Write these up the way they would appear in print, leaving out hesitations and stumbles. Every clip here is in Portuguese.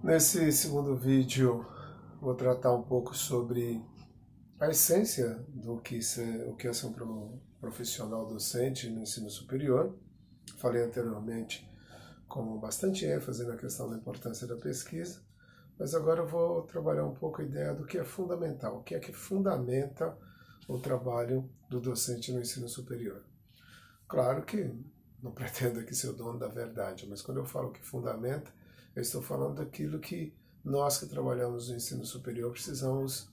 Nesse segundo vídeo, vou tratar um pouco sobre a essência do que é ser um profissional docente no ensino superior. Falei anteriormente com bastante ênfase na questão da importância da pesquisa, mas agora eu vou trabalhar um pouco a ideia do que é fundamental, o que é que fundamenta o trabalho do docente no ensino superior. Claro que não pretendo aqui ser o dono da verdade, mas quando eu falo que fundamenta, eu estou falando daquilo que nós que trabalhamos no ensino superior precisamos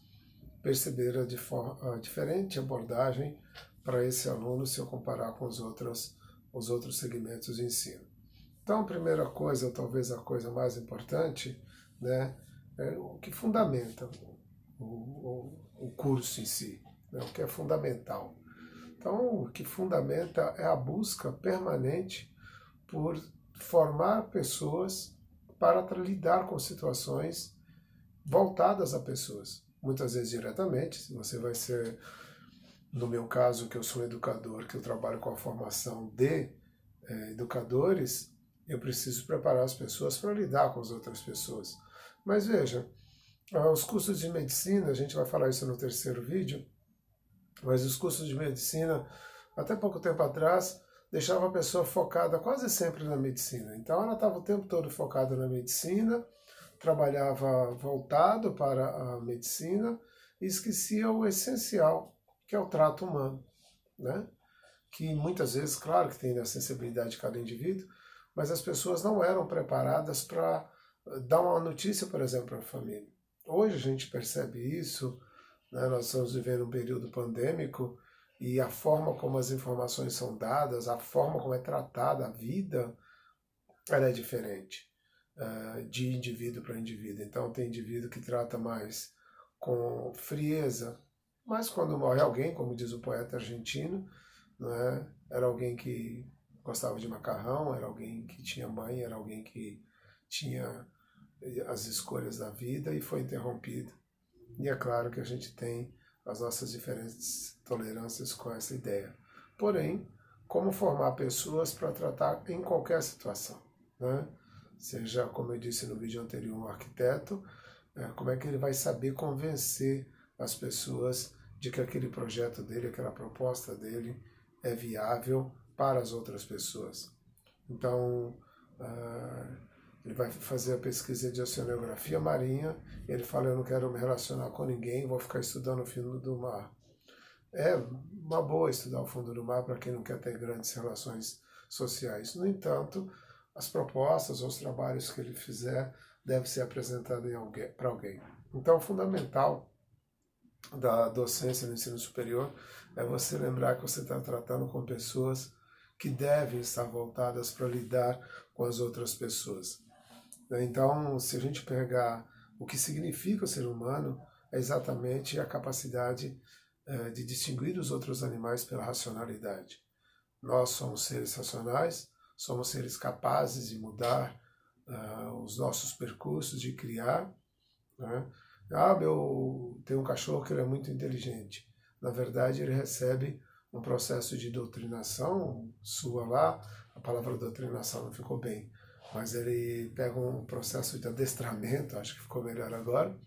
perceber a diferente abordagem para esse aluno se eu comparar com os outros segmentos de ensino. Então, a primeira coisa, ou talvez a coisa mais importante, né, é o que fundamenta o curso em si, né, o que é fundamental. Então, o que fundamenta é a busca permanente por formar pessoas para lidar com situações voltadas a pessoas. Muitas vezes diretamente, se você vai ser, no meu caso, que eu sou educador, que eu trabalho com a formação de educadores, eu preciso preparar as pessoas para lidar com as outras pessoas. Mas veja, os cursos de medicina, a gente vai falar isso no terceiro vídeo, mas os cursos de medicina, até pouco tempo atrás, deixava a pessoa focada quase sempre na medicina. Então ela estava o tempo todo focada na medicina, trabalhava voltado para a medicina e esquecia o essencial, que é o trato humano, né? Que muitas vezes, claro que tem a sensibilidade de cada indivíduo, mas as pessoas não eram preparadas para dar uma notícia, por exemplo, para a família. Hoje a gente percebe isso, né? Nós estamos vivendo um período pandêmico e a forma como as informações são dadas, a forma como é tratada a vida, ela é diferente de indivíduo para indivíduo. Então tem indivíduo que trata mais com frieza, mas quando morre alguém, como diz o poeta argentino, né, era alguém que gostava de macarrão, era alguém que tinha mãe, era alguém que tinha as escolhas da vida e foi interrompido. E é claro que a gente tem as nossas diferentes tolerâncias com essa ideia. Porém, como formar pessoas para tratar em qualquer situação, né? Seja, como eu disse no vídeo anterior, um arquiteto, como é que ele vai saber convencer as pessoas de que aquele projeto dele, aquela proposta dele é viável para as outras pessoas. Então, ele vai fazer a pesquisa de oceanografia marinha, e ele fala, eu não quero me relacionar com ninguém, vou ficar estudando o fundo do mar. É uma boa estudar o fundo do mar para quem não quer ter grandes relações sociais. No entanto, as propostas ou os trabalhos que ele fizer devem ser apresentados para alguém. Então, o fundamental da docência no ensino superior é você lembrar que você está tratando com pessoas que devem estar voltadas para lidar com as outras pessoas. Então, se a gente pegar o que significa o ser humano, é exatamente a capacidade de distinguir os outros animais pela racionalidade. Nós somos seres racionais, somos seres capazes de mudar os nossos percursos, de criar, né? Tem um cachorro que ele é muito inteligente. Na verdade, ele recebe um processo de doutrinação sua lá, a palavra doutrinação não ficou bem, mas ele pega um processo de adestramento, acho que ficou melhor agora,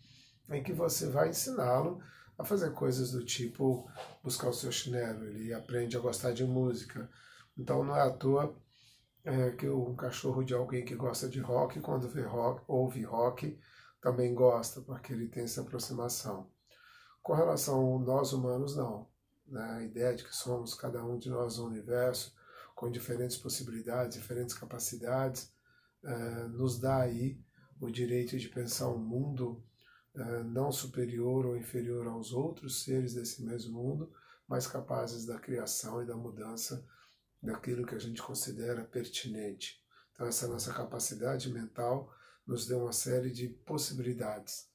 em que você vai ensiná-lo a fazer coisas do tipo buscar o seu chinelo, ele aprende a gostar de música. Então não é à toa que um cachorro de alguém que gosta de rock, quando vê rock, ouve rock, também gosta, porque ele tem essa aproximação. Com relação a nós humanos, não. Né? A ideia de que somos cada um de nós um universo, com diferentes possibilidades, diferentes capacidades, nos dá aí o direito de pensar um mundo não superior ou inferior aos outros seres desse mesmo mundo, mas capazes da criação e da mudança daquilo que a gente considera pertinente. Então essa nossa capacidade mental nos deu uma série de possibilidades.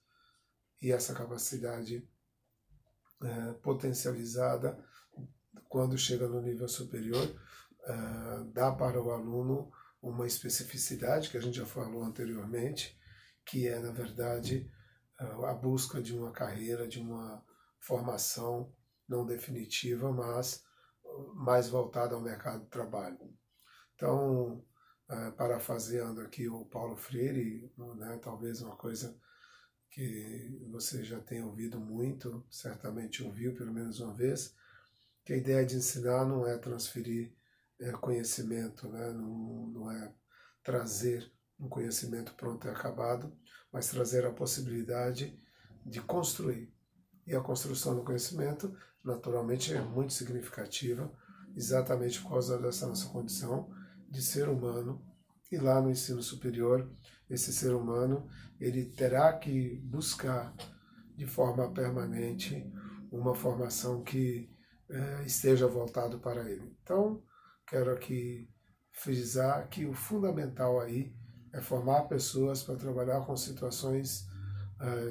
E essa capacidade potencializada, quando chega no nível superior, dá para o aluno uma especificidade, que a gente já falou anteriormente, que é, na verdade, a busca de uma carreira, de uma formação não definitiva, mas mais voltada ao mercado de trabalho. Então, parafraseando aqui o Paulo Freire, né, talvez uma coisa que você já tenha ouvido muito, certamente ouviu pelo menos uma vez, que a ideia de ensinar não é transferir conhecimento, né, não é trazer um conhecimento pronto e acabado, mas trazer a possibilidade de construir. E a construção do conhecimento, naturalmente, é muito significativa, exatamente por causa dessa nossa condição de ser humano. E lá no ensino superior, esse ser humano, ele terá que buscar de forma permanente uma formação que esteja voltado para ele. Então, quero aqui frisar que o fundamental aí é formar pessoas para trabalhar com situações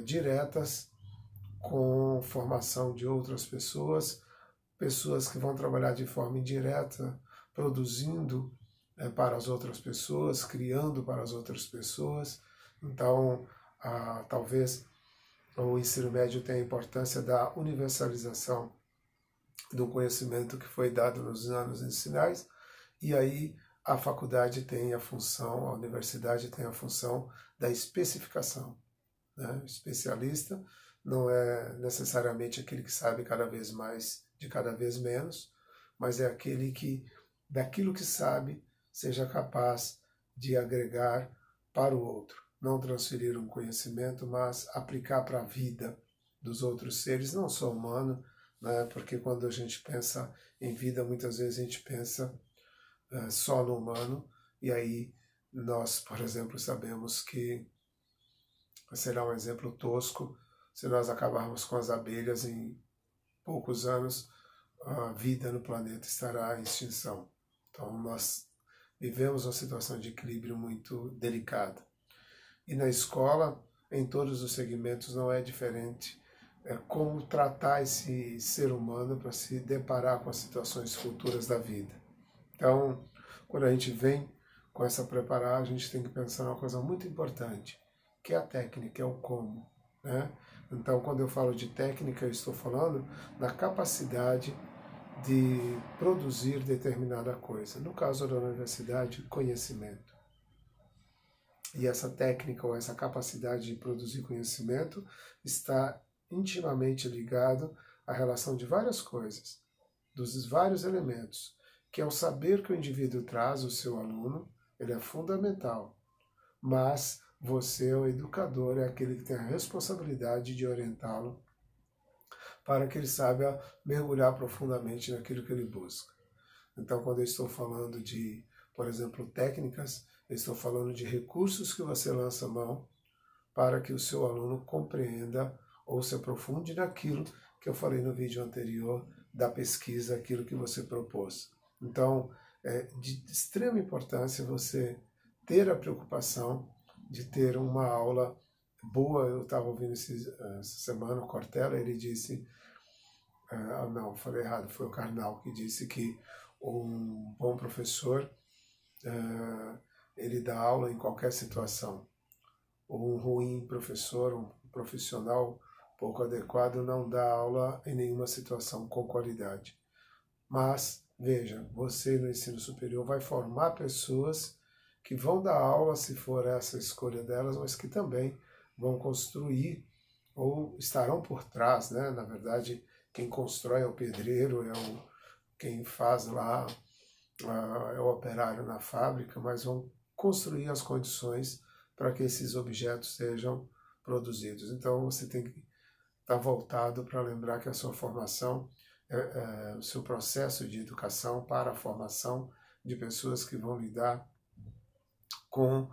diretas, com formação de outras pessoas, pessoas que vão trabalhar de forma indireta, produzindo para as outras pessoas, criando para as outras pessoas. Então, talvez o ensino médio tenha a importância da universalização do conhecimento que foi dado nos anos iniciais, e aí a faculdade tem a função, a universidade tem a função da especificação, né? O especialista não é necessariamente aquele que sabe cada vez mais de cada vez menos, mas é aquele que, daquilo que sabe, seja capaz de agregar para o outro. Não transferir um conhecimento, mas aplicar para a vida dos outros seres, não só humano, né? Porque quando a gente pensa em vida, muitas vezes a gente pensa só no humano, e aí nós, por exemplo, sabemos que, será um exemplo tosco, se nós acabarmos com as abelhas em poucos anos, a vida no planeta estará em extinção. Então nós vivemos uma situação de equilíbrio muito delicada. E na escola, em todos os segmentos, não é diferente. É como tratar esse ser humano para se deparar com as situações futuras da vida. Então, quando a gente vem com essa preparar, a gente tem que pensar numa coisa muito importante, que é a técnica, é o como, né? Então, quando eu falo de técnica, eu estou falando da capacidade de produzir determinada coisa. No caso da universidade, conhecimento. E essa técnica ou essa capacidade de produzir conhecimento está intimamente ligado à relação de várias coisas, dos vários elementos, que é o saber que o indivíduo traz, o seu aluno, ele é fundamental. Mas você, o educador, é aquele que tem a responsabilidade de orientá-lo para que ele saiba mergulhar profundamente naquilo que ele busca. Então, quando eu estou falando de, por exemplo, técnicas, eu estou falando de recursos que você lança a mão para que o seu aluno compreenda ou se aprofunde naquilo que eu falei no vídeo anterior da pesquisa, aquilo que você propôs. Então, é de extrema importância você ter a preocupação de ter uma aula boa. Eu estava ouvindo essa semana o Cortella, ele disse, não, falei errado, foi o Karnal que disse que um bom professor, ele dá aula em qualquer situação. Um ruim professor, um profissional pouco adequado, não dá aula em nenhuma situação com qualidade. Mas, veja, você no ensino superior vai formar pessoas que vão dar aula, se for essa a escolha delas, mas que também vão construir ou estarão por trás, né? Na verdade, quem constrói é o pedreiro, quem faz lá, é o operário na fábrica, mas vão construir as condições para que esses objetos sejam produzidos. Então você tem que estar voltado para lembrar que a sua formação, o seu processo de educação para a formação de pessoas que vão lidar com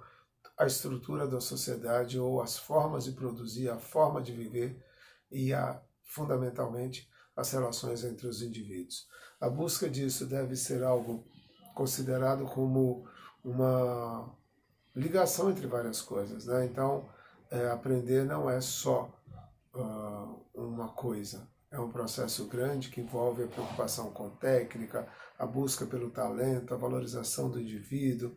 a estrutura da sociedade ou as formas de produzir, a forma de viver e, fundamentalmente, as relações entre os indivíduos. A busca disso deve ser algo considerado como uma ligação entre várias coisas, né? Então, aprender não é só uma coisa, é um processo grande que envolve a preocupação com técnica, a busca pelo talento, a valorização do indivíduo,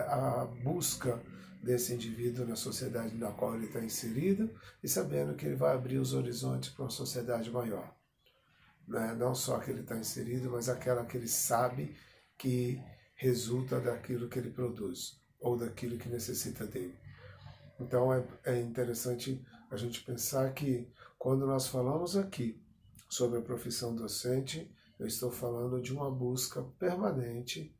a busca desse indivíduo na sociedade na qual ele está inserido e sabendo que ele vai abrir os horizontes para uma sociedade maior, né? Não só que ele está inserido, mas aquela que ele sabe que resulta daquilo que ele produz ou daquilo que necessita dele. Então é interessante a gente pensar que quando nós falamos aqui sobre a profissão docente, eu estou falando de uma busca permanente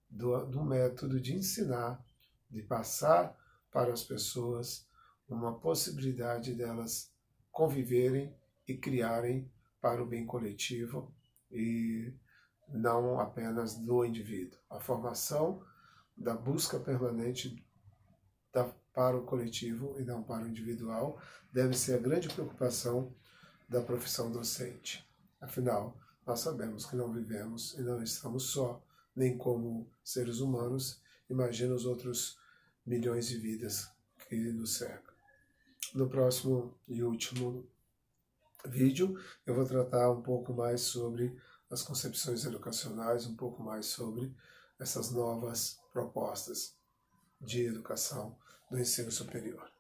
do método de ensinar, de passar para as pessoas uma possibilidade delas conviverem e criarem para o bem coletivo e não apenas do indivíduo. A formação da busca permanente para o coletivo e não para o individual deve ser a grande preocupação da profissão docente. Afinal, nós sabemos que não vivemos e não estamos só, nem como seres humanos, imagina os outros milhões de vidas que nos cercam. No próximo e último vídeo, eu vou tratar um pouco mais sobre as concepções educacionais, um pouco mais sobre essas novas propostas de educação do ensino superior.